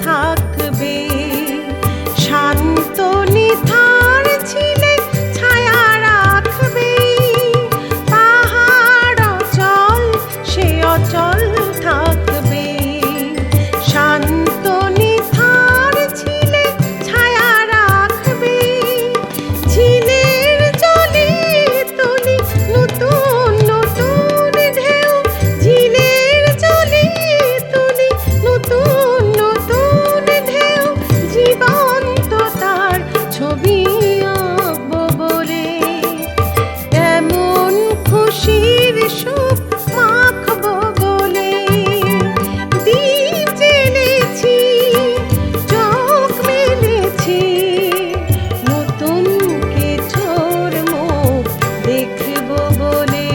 থাকবে। শান্ত নিথার ছিলে ছায়া রাখবে। পাহাড় অচল সে অচল থাকবে। শান্ত নিথার ছিলে ছায়া রাখবে। ঝিলের জলে তুলি নতুন নতুন ঢেউ। ঝিলের জলে তুলি নতুন নতুন ঢেউ। জীবন্ত তার ছবি আঁকবো বলে এমন খুশির সুখ মাখবো বলে দীপ জ্বেলেছি, চোখ মেলেছি, নতুন কিছুর মুখ দেখবো বলে।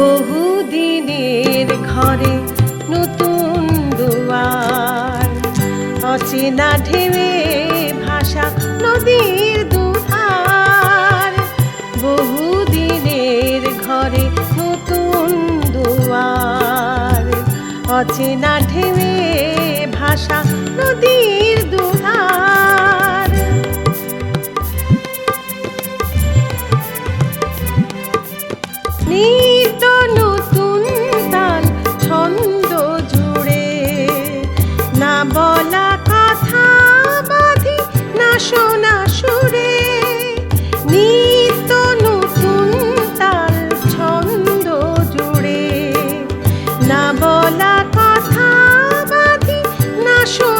বহুদিনের ঘরে নতুন দুয়ার। অচেনা ঢেউয়ে ভাসা নদীর দুধার। বহুদিনের ঘরে নতুন দুয়ার। অচেনা ঢেউয়ে ভাসা নদীর দুধার। নিত্য নতুন তাল ছন্দ জুড়ে না বলা কথা বাঁধি না শোনা সুরে। নিত্য নতুন তাল ছন্দ জুড়ে না বলা কথা বাঁধি না শোনা